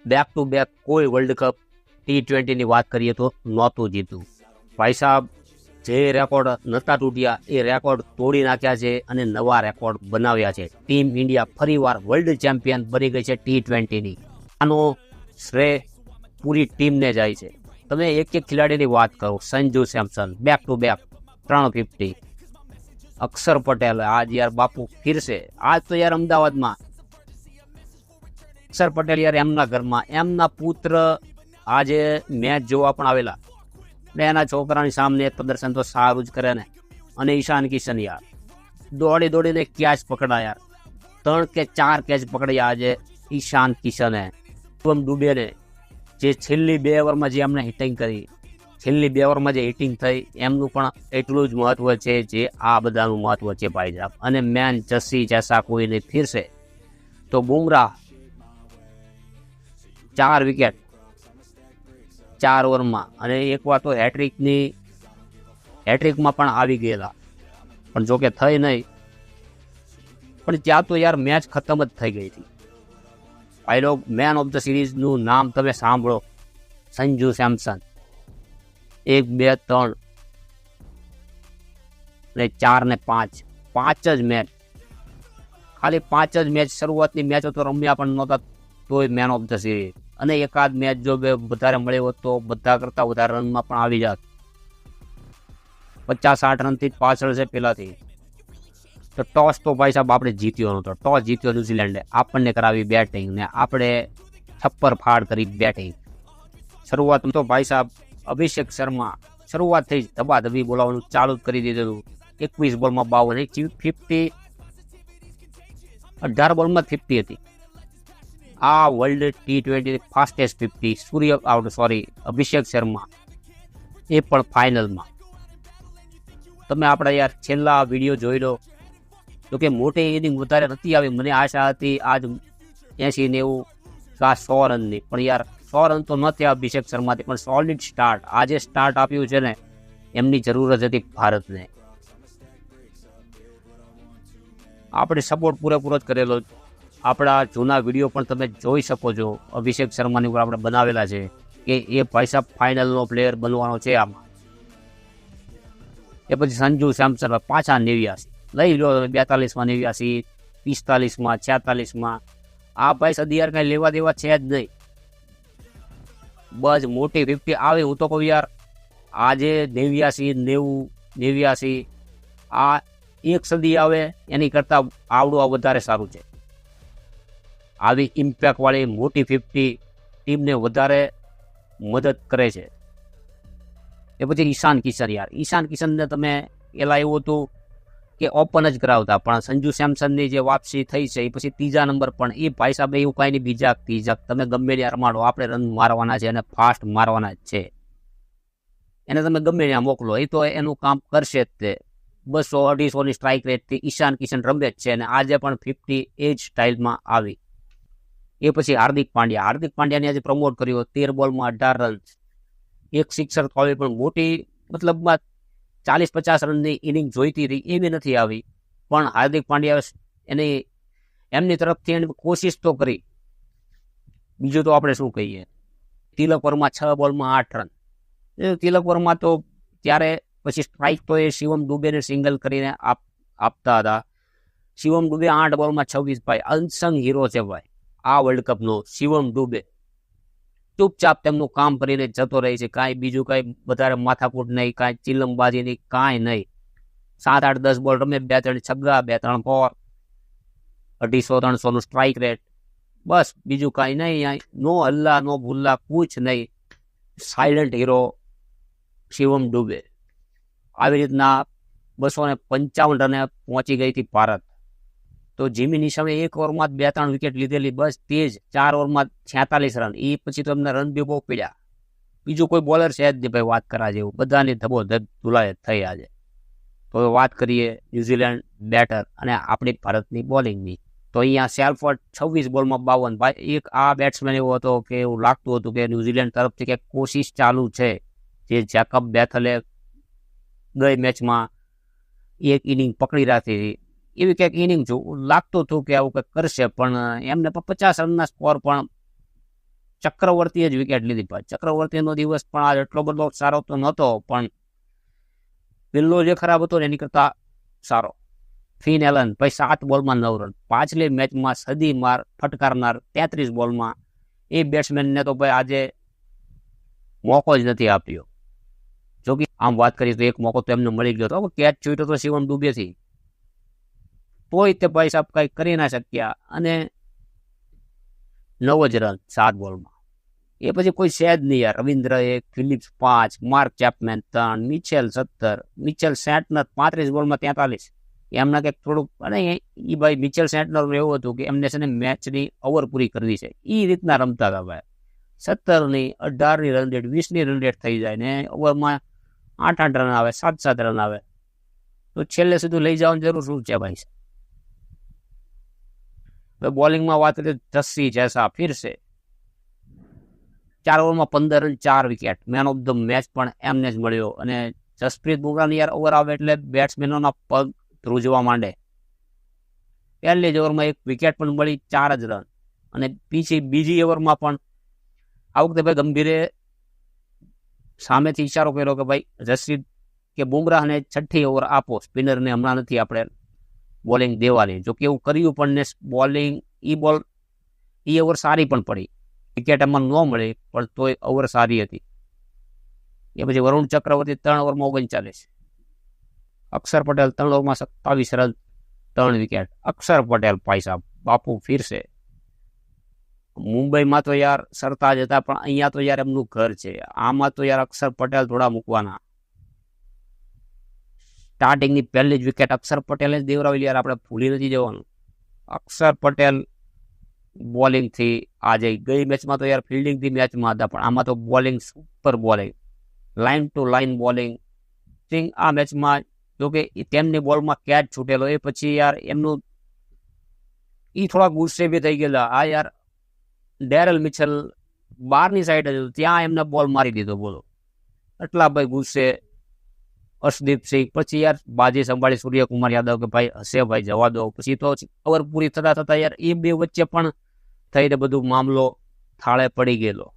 Back to back કોઈ world cup T20ની વાત કરીએ તો નહોતું જીતું. ભાઈ સાહેબ, જે રેકોર્ડ નહોતા તૂટ્યા એ રેકોર્ડ તોડી નાખ્યા છે અને નવા રેકોર્ડ બનાવ્યા છે. ટીમ ઇન્ડિયા ફરીવાર વર્લ્ડ ચેમ્પિયન બની ગઈ છે T20ની. આનો શ્રેય પૂરી ટીમને જાય છે. તમે એક એક ખેલાડીની વાત કરો. Sanju Samson back to back 350. અક્ષર પટેલ આજ યાર બાપુ ફિરશે. આજ તો યાર અમદાવાદમાં અક્ષર પટેલ યાર એમના ઘરમાં એમના પુત્ર આજે મેચ જોવા પણ આવેલા ને એના છોકરાની સામે પ્રદર્શન તો સારું જ કરે ને. અને ઈશાન કિશન યાર દોડી દોડીને કેચ પકડા યાર. 3 કે 4 કેચ પકડ્યા આજે ઈશાન કિશને. શિવમ દુબેને જે છેલ્લી 2 ઓવરમાં જે એમને હિટિંગ કરી, છેલ્લી 2 ઓવરમાં જે હિટિંગ થઈ એમનું પણ એટલું જ મહત્વ છે જે આ બધાનું મહત્વ છે ભાઈ સાહેબ. અને મેન જસી જૈસા કોઈ નહીં ફિરશે તો બુમરાહ 4 વિકેટ 4 ઓવરમાં. અને એક વાર તો હેટ્રિકમાં પણ આવી ગયેલા, પણ જોકે થઈ નહીં. પણ ત્યાં તો યાર મેચ ખતમ જ થઈ ગઈ હતી. ભાઈ લોગ, મેન ઓફ ધ સિરીઝનું નામ તમે સાંભળો, સંજુ સેમસન. 1, 2, 3 ને 4 ને 5 5 જ મેચ, ખાલી 5 જ મેચ. શરૂઆતની મેચો તો રમ્યા પણ નહોતા તોય મેન ઓફ ધ સિરીઝ. અને એકાદ મેચ જો વધારે મળ્યો હોત તો બધા કરતાં વધારે રનમાં પણ આવી જાત. 50-60 રનથી જ પાછળ છે પહેલાથી. તો ટોસ તો ભાઈ સાહેબ આપણે જીત્યો નહોતો. ટોસ જીત્યો ન્યુઝીલેન્ડે, આપણને કરાવી બેટિંગ ને આપણે છપ્પર ફાડ કરી બેટિંગ. શરૂઆતમાં તો ભાઈ સાહેબ અભિષેક શર્મા શરૂઆતથી જ ધબાધબી બોલાવવાનું ચાલુ જ કરી દીધું. 21 બોલમાં 52, 50, 18 બોલમાં 50 હતી. આ વર્લ્ડ T20 ફાસ્ટેસ્ટ 50 અભિષેક શર્મા, એ પણ ફાઇનલમાં. તમે આપણા યાર છેલ્લા વિડીયો જોઈ લો તો કે મોટી ઇનિંગ વધારે નથી આવી. મને આશા હતી આજ 80-90 કા 100 રનની, પણ યાર 100 રન તો ન થયા અભિષેક શર્માથી, પણ સોલિડ સ્ટાર્ટ આજે સ્ટાર્ટ આપ્યું છે ને એમની જરૂરત હતી ભારતને. આપણે સપોર્ટ પૂરેપૂરો જ કરેલો. આપણા જૂના વિડીયો પણ તમે જોઈ શકો છો, અભિષેક શર્માની ઉપર આપણે બનાવેલા છે કે એ ભાઈ સાહેબ ફાઇનલનો પ્લેયર બનવાનો છે આમાં. એ પછી સંજુ સેમસન પાછા 89 લઈ લો, 42માં 89, 45માં 46માં. આ ભાઈ સદી યાર કાંઈ લેવા દેવા છે જ નહીં. બસ મોટી 50 આવે. હું તો કહું યાર આજે 89, 90, 89 આ એક સદી આવે એની કરતાં આવડું વધારે સારું છે. આવી ઇમ્પેક્ટવાળી મોટી 50 ટીમને વધારે મદદ કરે છે. એ પછી ઈશાન કિશન યાર, ઈશાન કિશનને તમે એલા એવું હતું કે ઓપન જ કરાવતા, પણ સંજુ સેમસનની જે વાપસી થઈ છે એ પછી 3જા નંબર. પણ એ ભાઈ સાહેબ એવું કાંઈ નહીં, ત્રીજા તમે ગમે ત્યાં રમાડો, આપણે રન મારવાના છે અને ફાસ્ટ મારવાના જ છે. એને તમે ગમે ત્યાં મોકલો એ તો એનું કામ કરશે જ. તે 200-250ની સ્ટ્રાઇક રેટથી ઈશાન કિશન રમે જ છે અને આજે પણ 50 એ જ સ્ટાઇલમાં આવી. એ પછી હાર્દિક પાંડ્યાને આજે પ્રમોટ કર્યો. 13 બોલમાં 18 રન, એક સિક્સર તો આવી, પણ મોટી મતલબમાં 40-50 રનની ઇનિંગ જોઈતી હતી એવી નથી આવી. પણ હાર્દિક પાંડ્યા એમની તરફથી એને કોશિશ તો કરી. બીજું તો આપણે શું કહીએ. તિલક વર્મા 6 બોલમાં 8 રન. તિલક વર્મા તો ત્યારે પછી સ્ટ્રાઇક તો એ શિવમ દુબેને સિંગલ કરીને આપતા હતા. શિવમ દુબે 8 બોલમાં 26. ભાઈ અનસંગ હીરો છે ભાઈ આ વર્લ્ડ કપનો શિવમ દુબે. ચૂપચાપ તેમનું કામ કરીને જતો રહે છે. કાંઈ બીજું કાંઈ વધારે માથાકૂટ નહીં, કાંઈ ચિલમબાજી નહીં, કાંઈ નહીં. 7-8-10 બોલ રમે, 2-3 છગ્ગા, 2-3 ફોર, 250-300નું સ્ટ્રાઇક રેટ. બસ બીજું કાંઈ નહીં. નો હલ્લા નો ભૂલ્લા કુછ નહીં. Silent hero Shivam Dube. આવી રીતના 255 રને પહોંચી ગઈ હતી ભારત. તો જીમીની સામે 1 ઓવરમાં 2-3 વિકેટ લીધેલી, બસ તેજ 4 ઓવરમાં 46 રન. એ પછી તો એમને રન બી બહુ પડ્યા. બીજું કોઈ બોલર છે જ નહીં ભાઈ વાત કરા જેવું. બધાની ધબોધબ ધુલાય થઈ આજે. તો વાત કરીએ ન્યુઝીલેન્ડ બેટર અને આપણી ભારતની બોલિંગની. તો અહીંયા શેરફર્ટ 26 બોલમાં 52. ભાઈ એક આ બેટ્સમેન એવો હતો કે એવું લાગતું હતું કે ન્યુઝીલેન્ડ તરફથી કંઈક કોશિશ ચાલુ છે. જે જેકબ બેથલે ગઈ મેચમાં એક ઇનિંગ પકડી રાખી હતી, એવી કંઈક ઇનિંગ લાગતું હતું કે આવું કંઈક કરશે. પણ એમને 50 રનના સ્કોર પણ ચક્રવર્તીએ જ વિકેટ લીધી. ભાઈ ચક્રવર્તીનો દિવસ પણ આજ એટલો બધો સારો તો નહોતો, પણ પેલો જે ખરાબ હતો એની કરતા સારો. ફિન એલન ભાઈ 7 બોલમાં 9 રન, પાછલી મેચમાં સદી માર ફટકારનાર 33 બોલમાં એ બેટ્સમેનને તો ભાઈ આજે મોકો જ નથી આપ્યો. જો કે આમ વાત કરીએ તો એક મોકો તો એમને મળી ગયો હતો, કેચ છૂટ્યો તો શિવમ દુબેથી, તોય તે ભાઈ સાહેબ કઈ કરી ના શક્યા અને 9 જ રન 7 બોલમાં. એ પછી કોઈ છે જ નહીં યાર. Ravindra 1, Phillips 5, Mark Chapman 3, Mitchell 17, Mitchell Santner 35 બોલમાં 43. એમના કંઈક થોડુંક અને એ ભાઈ મિચેલ સેન્ટનર એવું હતું કે એમને છે ને મેચની ઓવર પૂરી કરવી છે, એ રીતના રમતા હતા ભાઈ. 17ની 18ની રન રેટ 20ની રન રેટ થઈ જાય ને ઓવરમાં 8 રન આવે, 7 રન આવે, તો છેલ્લે સુધી લઈ જવાની જરૂર શું છે ભાઈ. બોલિંગમાં વાત કરીએ જસ્સી જૈસા ફિરસે 4 ઓવરમાં 15 run 4 wicket. Man of the match પણ એમને જ મળ્યો. અને જસપ્રીત બુમરાહની યાર ઓવર આવે એટલે બેટ્સમેનોના પગ ધ્રુજવા માંડે. પહેલી જ ઓવરમાં 1 વિકેટ પણ મળી, 4 જ રન. અને બીજી ઓવરમાં પણ આ વખતે ભાઈ ગંભીરે સામેથી ઈશારો કર્યો કે ભાઈ જસપ્રીત કે બુમરાહને 6ઠ્ઠી ઓવર આપો, સ્પિનરને હમણાં નથી આપણે બોલિંગ દેવાની. જો કે એવું કર્યું પણ ને બોલિંગ એ ઓવર સારી પણ પડી, વિકેટ એમાં ન મળી પણ તોય ઓવર સારી હતી. એ પછી વરુણ ચક્રવર્તી 3 ઓવરમાં 39, અક્ષર પટેલ 3 ઓવરમાં 27 રન 3 વિકેટ. અક્ષર પટેલ ભાઈ સાહેબ બાપુ ફિરસે. મુંબઈમાં તો યાર સરતાજ હતા, પણ અહીંયા તો યાર એમનું ઘર છે. આમાં તો યાર અક્ષર પટેલ થોડા મૂકવાના. સ્ટાર્ટિંગની પહેલી જ વિકેટ અક્ષર પટેલે જ દેવરાવી, યાર આપણે ભૂલી નથી જવાનું. અક્ષર પટેલ બોલિંગથી આજે ગઈ મેચમાં તો યાર ફિલ્ડિંગથી મેચમાં હતા, પણ આમાં તો bowling super bowling, line to line bowling. આ મેચમાં જોકે તેમની બોલમાં કેચ છૂટેલો એ પછી યાર એમનું થોડા ગુસ્સે બી થઈ ગયેલા. આ યાર ડેરલ મિચેલ બહારની સાઈડ જ ત્યાં એમને બોલ મારી દીધો, બોલો એટલા ભાઈ ગુસ્સે અર્શદીપ સિંહ. પછી યાર બાજી સંભાળી સૂર્યકુમાર યાદવ કે ભાઈ હશે ભાઈ જવા દો. પછી તો ઓવર પૂરી થતા યાર એ બે વચ્ચે પણ થઈને બધું મામલો થાળે પડી ગયેલો.